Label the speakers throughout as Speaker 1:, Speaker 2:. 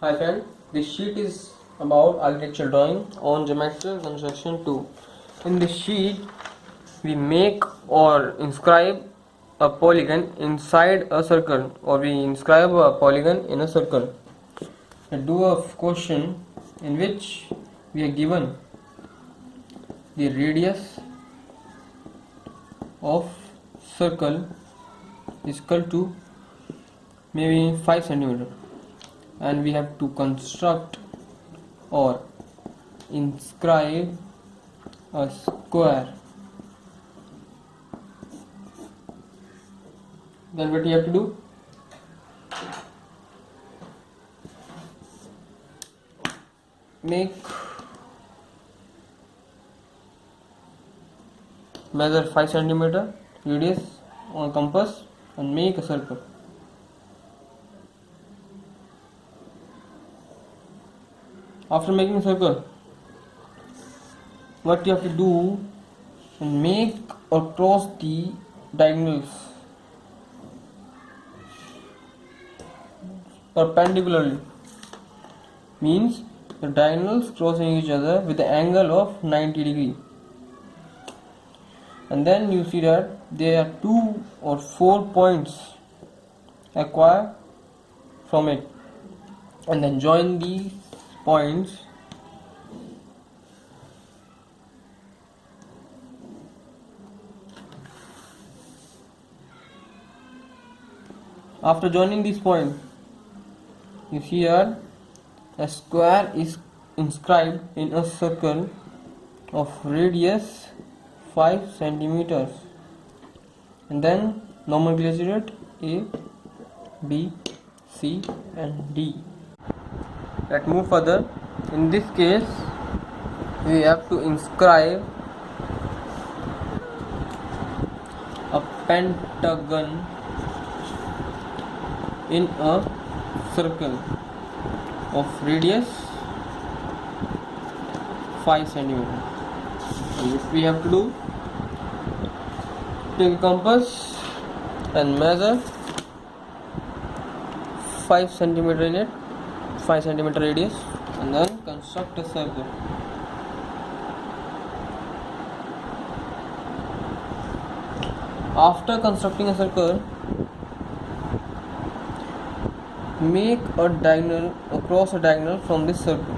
Speaker 1: Hi friend, this sheet is about architectural drawing on geometrical construction 2. In this sheet, we make or inscribe a polygon inside a circle, or we inscribe a polygon in a circle. Let's do a question in which we are given the radius of circle is equal to maybe 5 centimeter, and we have to construct or inscribe a square. Then what you have to do? Measure 5 centimeter radius on a compass and make a circle. After making a circle, what you have to do and make or cross the diagonals perpendicularly, means the diagonals crossing each other with the angle of 90 degree. And then you see that there are 2 or 4 points acquired from it, and then join these points after joining these points. You see that a square is inscribed in a circle of radius 5 centimeters, and then nomenclature it A, B, C and D. Let's move further. In this case, we have to inscribe a pentagon in a circle of radius 5 centimeters. What we have to do? Take a compass and measure 5 centimeter in it, 5 centimeter radius, and then construct a circle. After constructing a circle, make a diagonal across a diagonal from this circle.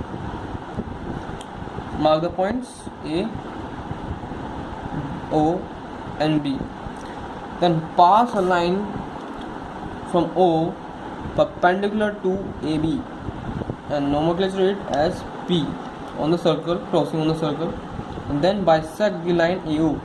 Speaker 1: Mark the points A, O and B. Then pass a line from O perpendicular to AB and nomenclature it as P on the circle, crossing on the circle, and then bisect the line AO.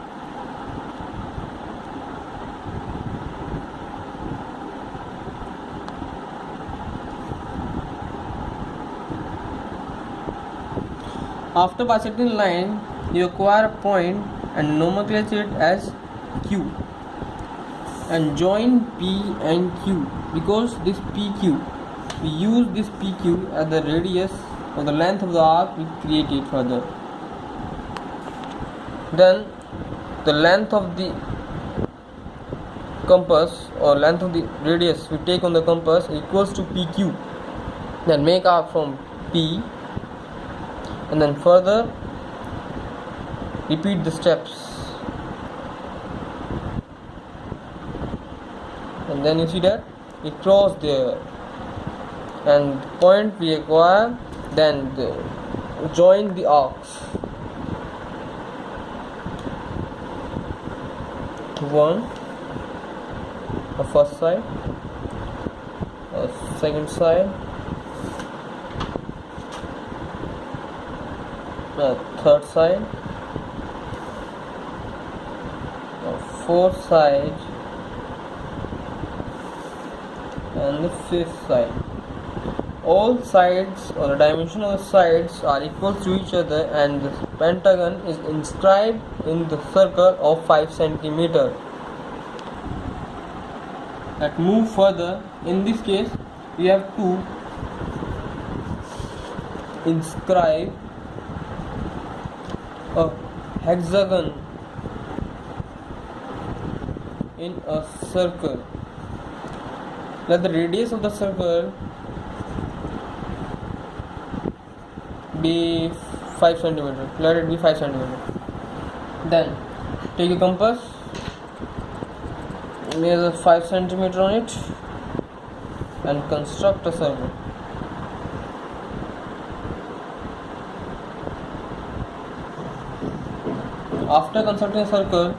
Speaker 1: After bisecting the line, you acquire a point and nomenclature it as Q, and join P and Q, because this PQ, we use this PQ as the radius or the length of the arc we created further. Then the length of the compass or length of the radius we take on the compass equals to PQ. Then make arc from P, and then further repeat the steps, and then you see that we cross there, and the point we acquire, then join the arcs. One, a first side, a second side, a third side, a fourth side, and the fifth side. All sides or the dimension of the sides are equal to each other, and the pentagon is inscribed in the circle of 5 centimeter. Let's move further. In this case, we have to inscribe a hexagon in a circle. Let the radius of the circle be 5 centimeter. Let it be 5 centimeter. Then take a compass, measure 5 centimeter on it, and construct a circle. After constructing a circle,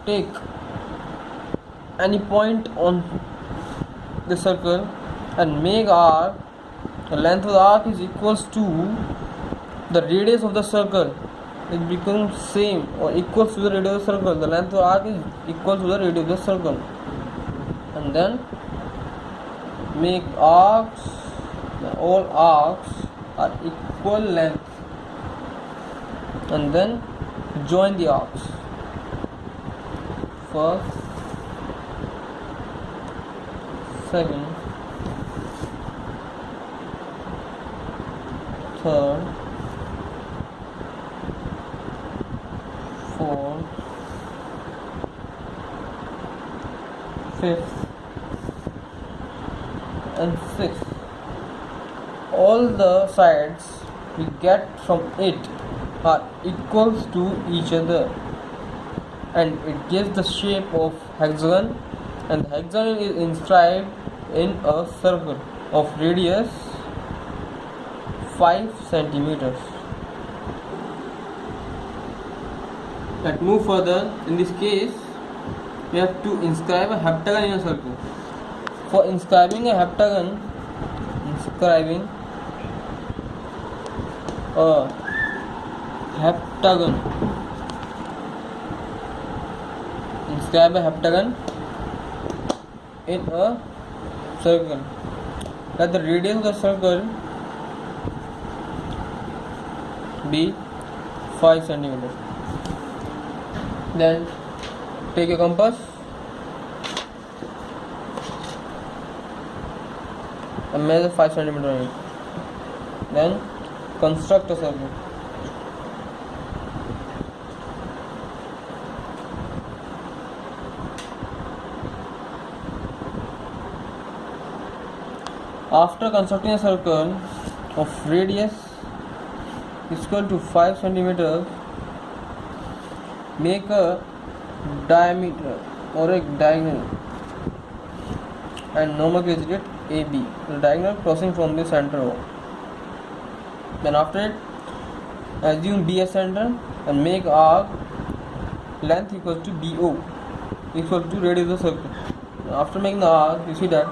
Speaker 1: take any point on the circle and make arc. The length of the arc is equals to the radius of the circle. It becomes same or equals to the radius of the circle. The length of the arc is equal to the radius of the circle. And then make arcs. All arcs are equal length. And then join the arcs. First, second, third, fourth, fifth, and sixth. All the sides we get from it are equals to each other, and it gives the shape of hexagon, and the hexagon is inscribed in a circle of radius 5 centimeters. Let's move further. In this case, we have to inscribe a heptagon in a circle. For inscribing a heptagon, inscribe a heptagon in a circle. Let the radius of the circle be 5 centimeters. Then take a compass and measure 5 centimeters on it. Then construct a circle. After constructing a circle of radius equal to 5 centimeters, make a diameter or a diagonal and nomenclature it AB, the diagonal crossing from the center. Then after it, assume B as center and make arc length equal to BO equal to radius of the circle. After making the arc, you see that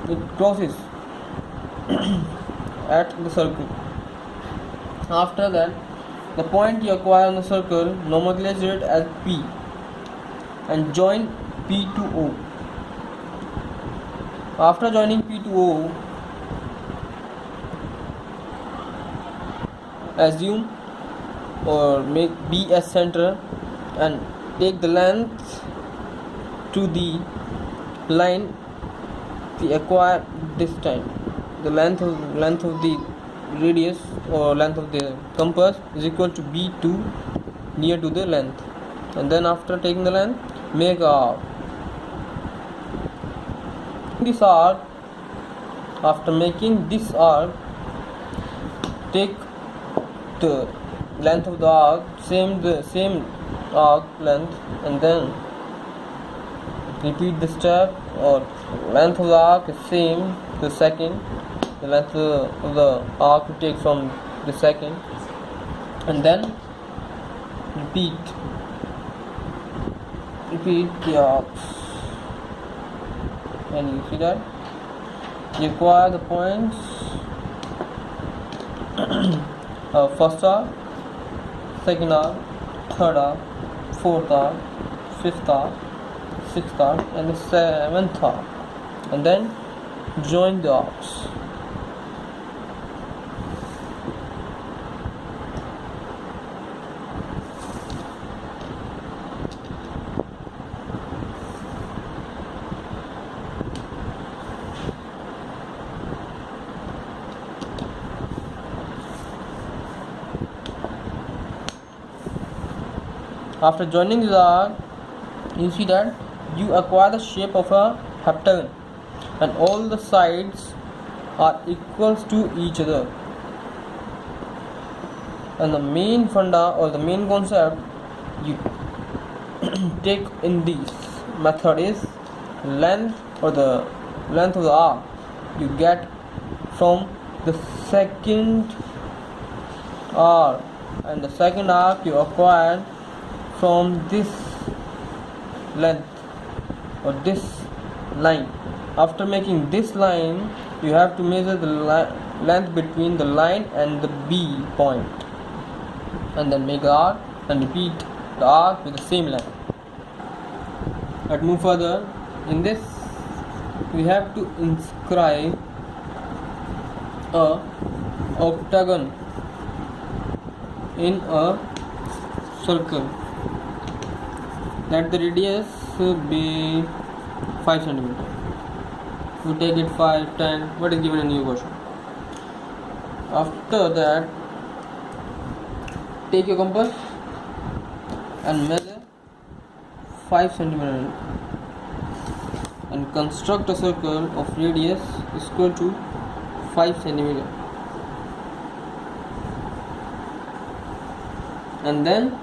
Speaker 1: it crosses at the circle. After that, the point you acquire on the circle, nomenclature it as P and join P to O. After joining P to O, assume or make B as center and take the length to the line we acquire this time. The length of the radius or length of the compass is equal to B2 near to the length. And then after taking the length, make a arc. This arc, after making this arc, take the length of the arc, the same arc length, and then repeat the step. Or length of the arc is same the second, the length of the arc you take from the second, and then repeat the arcs. And you see that you acquire the points first arc, second arc, third arc, fourth arc, fifth arc, sixth arc, and the seventh arc, and then join the arcs. After joining the arc, you see that you acquire the shape of a heptagon, and all the sides are equals to each other. And the main funda or the main concept you take in this method is length or the length of the arc you get from the second arc, and the second arc you acquired from this length or this line. After making this line, you have to measure the length between the line and the B point, and then make the arc and repeat the arc with the same length. Let's move further. In this, we have to inscribe a octagon in a circle. Let the radius be 5 cm. We take it 5, 10, what is given in your question. After that, take your compass and measure 5 cm and construct a circle of radius equal to 5 cm. And then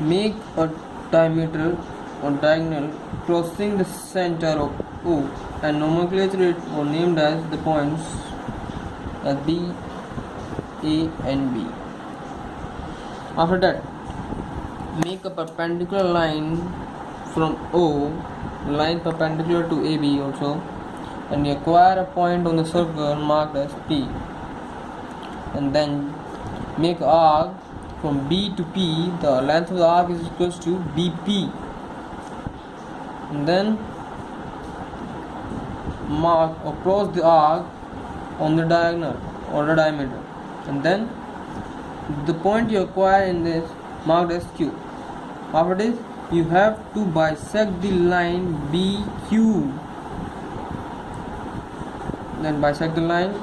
Speaker 1: make a diameter or diagonal crossing the center of O and nomenclature it or named as the points as B, A and B. After that, make a perpendicular line from O, line perpendicular to AB also, and you acquire a point on the circle marked as P, and then make an arc from B to P. The length of the arc is equal to BP, and then mark or cross the arc on the diagonal or the diameter, and then the point you acquire in this marked as Q. After this, you have to bisect the line BQ. Then bisect the line.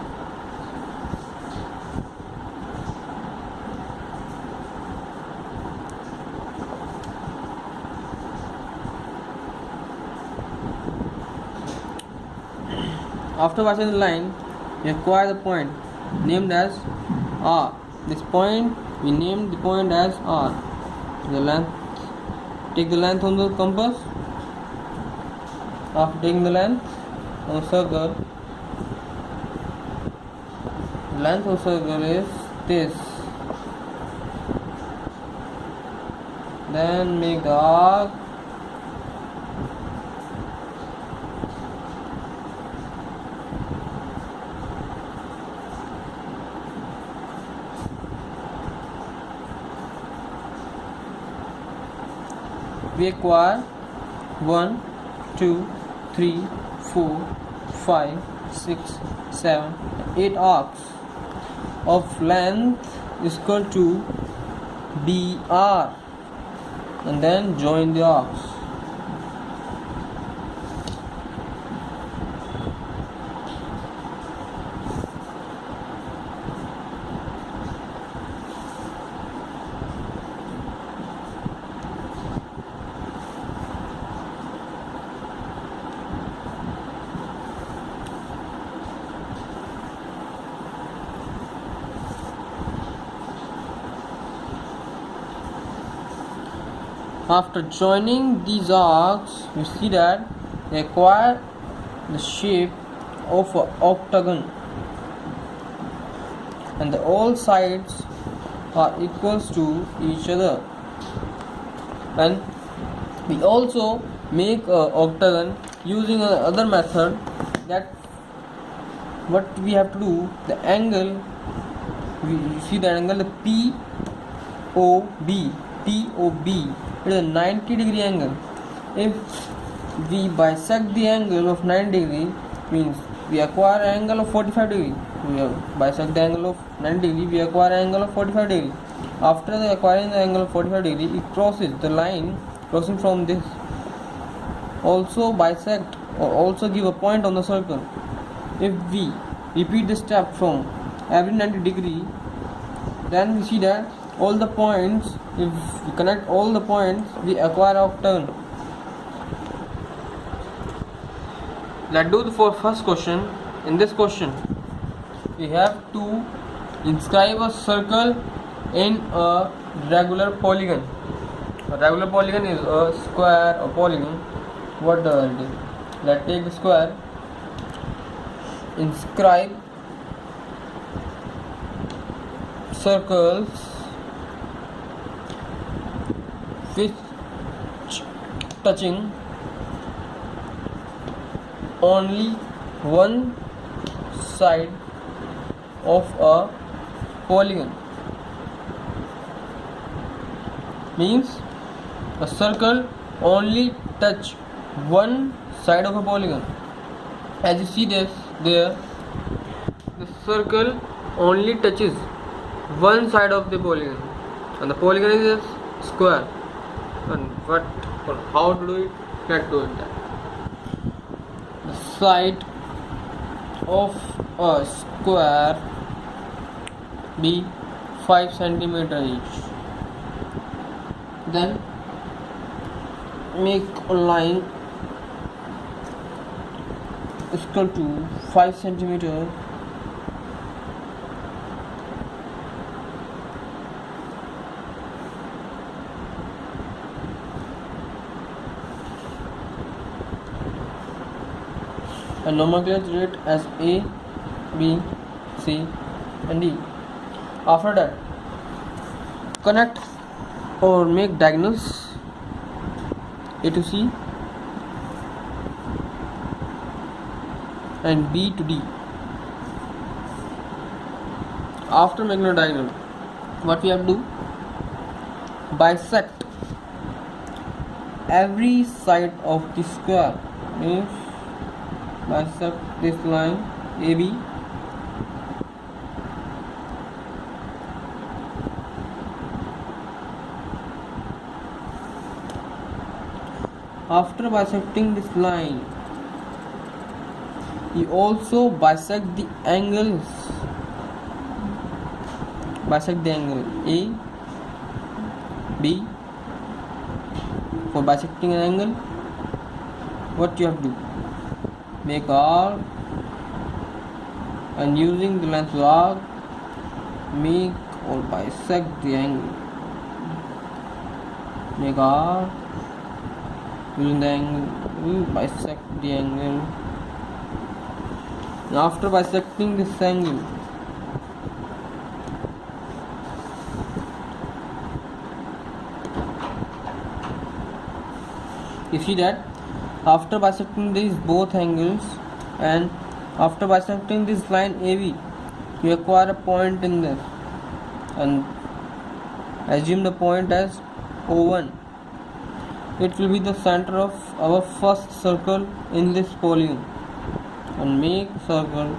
Speaker 1: After bisecting the line, you acquire the point named as R. This point we named the point as R. The length. Take the length on the compass. After taking the length on the circle, the length of the circle is this. Then make the arc. We acquire 1, 2, 3, 4, 5, 6, 7, 8 arcs of length is equal to BR, and then join the arcs. After joining these arcs, you see that they acquire the shape of an octagon, and all sides are equals to each other. And we also make an octagon using another method. That what we have to do, the angle, we see the angle, the POB. It is a 90-degree angle. If we bisect the angle of 90 degree, means we acquire an angle of 45 degree. We bisect the angle of 90 degree, we acquire an angle of 45 degree. After acquiring the angle of 45 degree, it crosses the line crossing from this. Also bisect or also give a point on the circle. If we repeat the step from every 90 degree, then we see that all the points, if we connect all the points, we acquire an octagon. Let's do the first question. in this question we have to inscribe a circle in a regular polygon. A regular polygon is a square or polygon. What does it do? Let's take the square. Inscribe circles which touching only one side of a polygon. Means a circle only touch one side of a polygon. As you see this there, the circle only touches one side of the polygon, and the polygon is a square. And what or how to do it? Let's do it. The side of a square be 5 centimeter each. Then make a line equal to 5 centimeter and nomenclature it as A, B, C and D. After that, connect or make diagonals A to C and B to D. After making a diagonal, what we have to do? Bisect every side of the square. Means bisect this line AB After bisecting this line, you also bisect the angles. Bisect the angle A, B. For bisecting an angle, what you have to do? Make arc, and using the length of arc, make or bisect the angle. Make arc, using the angle, bisect the angle. And after bisecting this angle, you see that after bisecting these both angles and after bisecting this line AB, you acquire a point in this and assume the point as O1. It will be the center of our first circle in this polygon, and make circle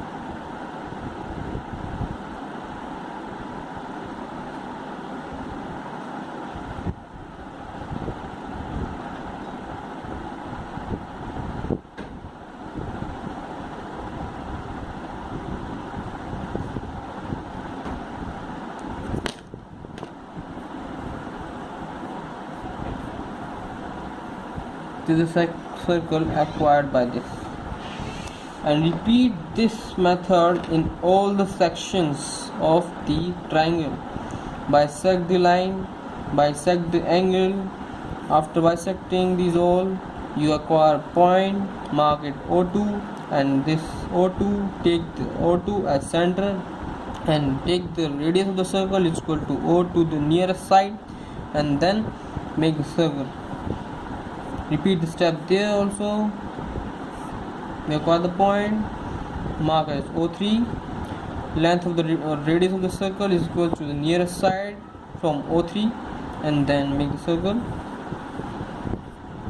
Speaker 1: to the circle acquired by this, and repeat this method in all the sections of the triangle. Bisect the line, bisect the angle. After bisecting these all, you acquire a point, mark it O2, and this O2, take the O2 as center and take the radius of the circle is equal to O to the nearest side, and then make the circle. Repeat the step there also. We acquire the point, mark as O3. Length of the radius of the circle is equal to the nearest side from O3, and then make the circle.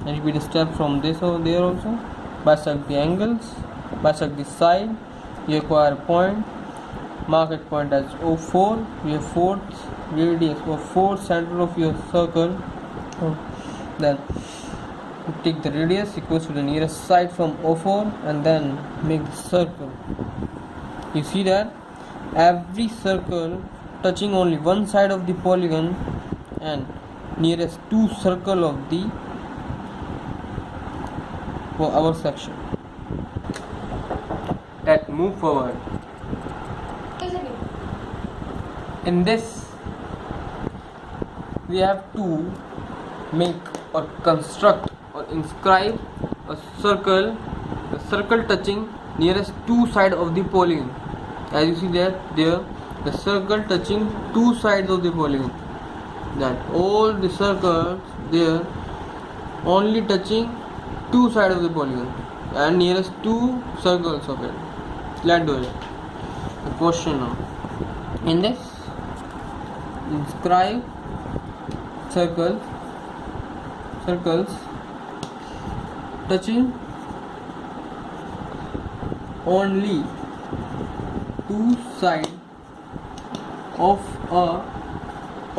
Speaker 1: And repeat the step from this over there also. Bisect the angles, bisect the side. You acquire a point, mark it point as O4. We have fourth radius or fourth center of your circle. Then take the radius equals to the nearest side from O4 and then make the circle. You see that every circle touching only one side of the polygon and nearest two circle of the for our section. let's move forward. In this, we have to make or construct or inscribe a circle touching nearest two sides of the polygon. As you see there, the circle touching two sides of the polygon. That all the circles there only touching two sides of the polygon and nearest two circles of it. Let's do it. The question now. In this, inscribe circles touching only two sides of a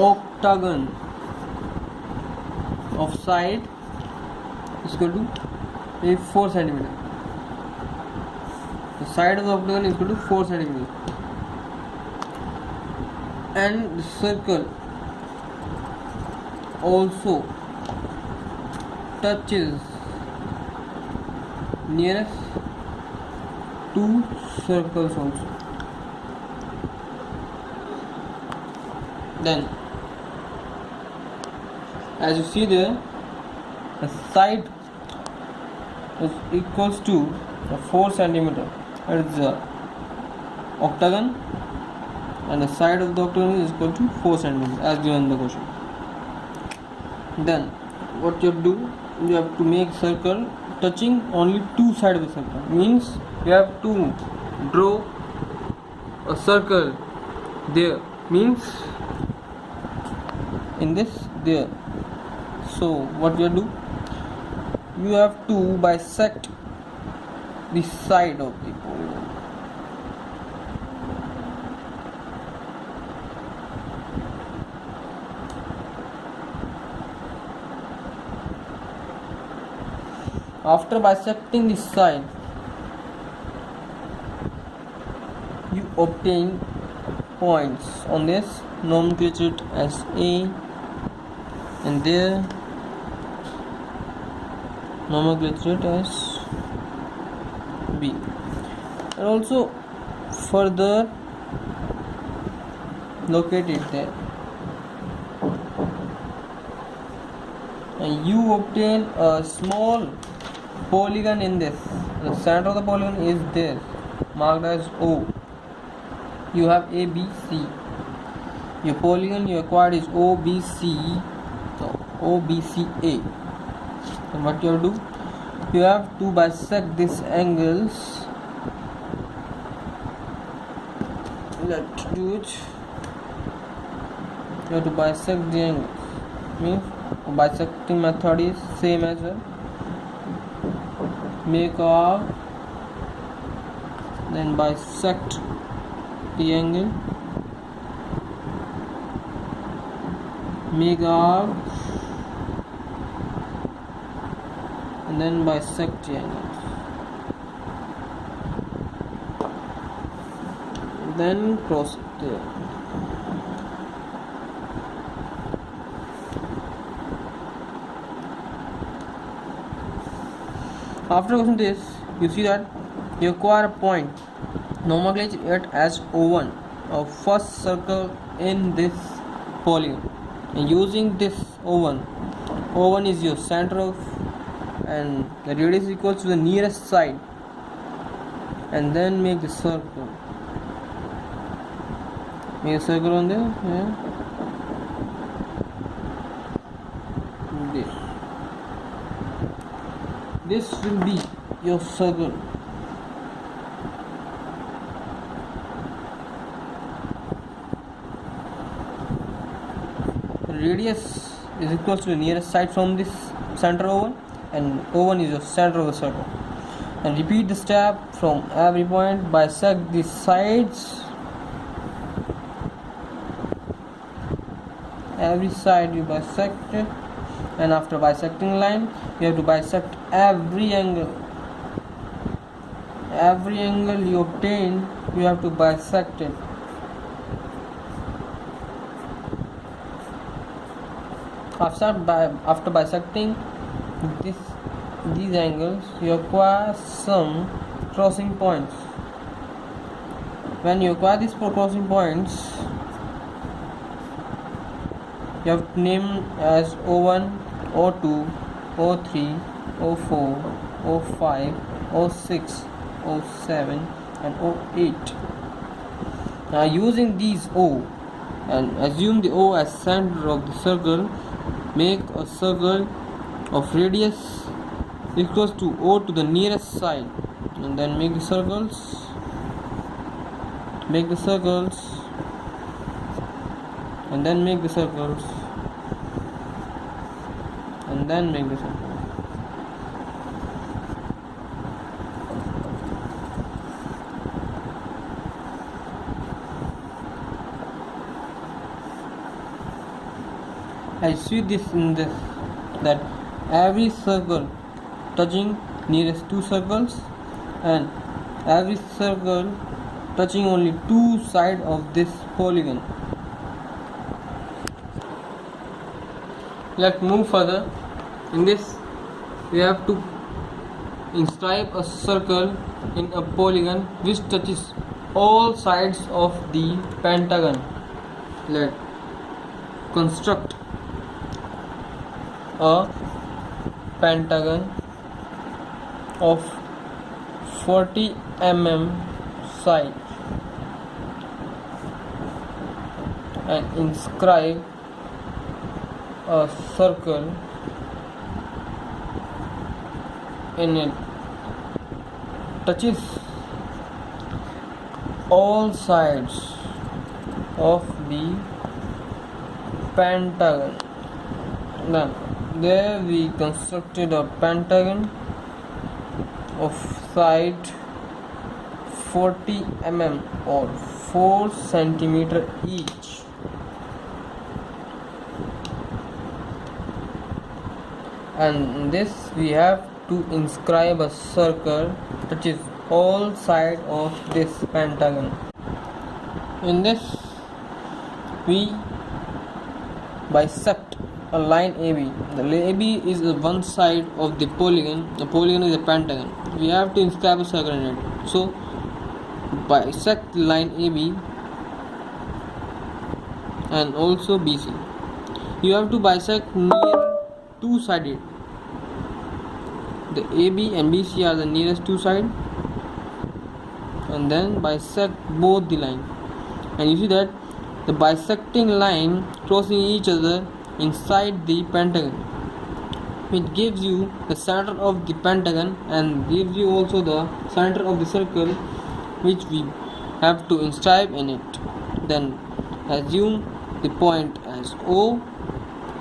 Speaker 1: octagon of side is equal to 4 cm. The side of the octagon is equal to 4 cm, and the circle also touches nearest two circles also. Then, as you see there, the side is equals to 4 cm. That is the octagon, and the side of the octagon is equal to 4 cm as given in the question. Then, what you have to do? You have to make circle touching only two sides of the circle. Means you have to draw a circle there. Means in this there. So what you do? You have to bisect the side of the polygon. After bisecting the side, you obtain points on this, nomenclature as A, and there nomenclature as B, and also further located there, and you obtain a small polygon in this. The center of the polygon is there, marked as O. You have A, B, C. Your polygon you acquired is O, B, C. So O, B, C, A. And what you have to do? You have to bisect these angles. Let's do it. You have to bisect the angles. Means bisecting method is same as well. Make arc, then bisect the angle, make arc, and then bisect the angles, then cross it there. After crossing this, you see that you acquire a point, nomenclature it as O1, a first circle in this polygon. And using this O1 is your center of, and the radius equals to the nearest side, and then make the circle. Make a circle on there, yeah. This will be your circle. Radius is equal to the nearest side from this center O1, and O1 is your center of the circle. And repeat the step from every point. Bisect the sides. Every side you bisect it, and after bisecting line, you have to bisect every angle. Every angle you obtain, you have to bisect it. After bisecting these angles, you acquire some crossing points. when you acquire these four crossing points, you have to name as O1, O2, O3, O4, O5, O6, O7 and O8. Now using these O and assume the O as center of the circle, make a circle of radius equals to O to the nearest side, and then make the circles, and then make the circles, and then make the circles. I see this in this, that every circle touching nearest two circles and every circle touching only two sides of this polygon. Let's move further. In this, we have to inscribe a circle in a polygon which touches all sides of the pentagon. Let's construct a pentagon of 40 mm side and inscribe a circle in it. Touches all sides of the pentagon. Then there we constructed a pentagon of side 40 mm or 4 cm each. And in this we have to inscribe a circle that is all sides of this pentagon. In this we bisect a line AB. The AB is one side of the polygon. The polygon is a pentagon. We have to inscribe a circle in it. So bisect the line AB and also BC. You have to bisect near two-sided. The AB and BC are the nearest two sides, and then bisect both the line. And you see that the bisecting line crossing each other inside the pentagon, it gives you the center of the pentagon and gives you also the center of the circle which we have to inscribe in it. Then assume the point as O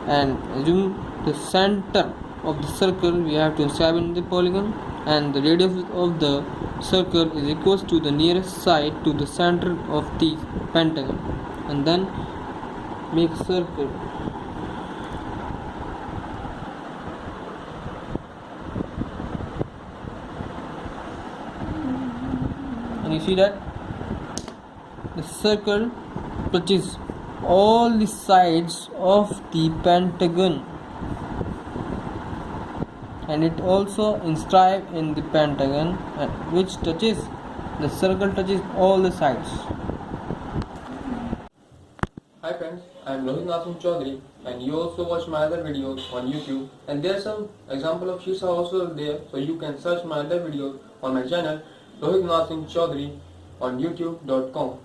Speaker 1: and assume the center of the circle we have to inscribe in the polygon, and the radius of the circle is equals to the nearest side to the center of the pentagon, and then make circle. And you see that the circle touches all the sides of the pentagon, and it also inscribed in the pentagon which touches, the circle touches all the sides. Hi friends, I am Rohit Chaudhary, and you also watch my other videos on YouTube, and there are some example of sheets are also there, so you can search my other videos on my channel Rohit Chaudhary on youtube.com.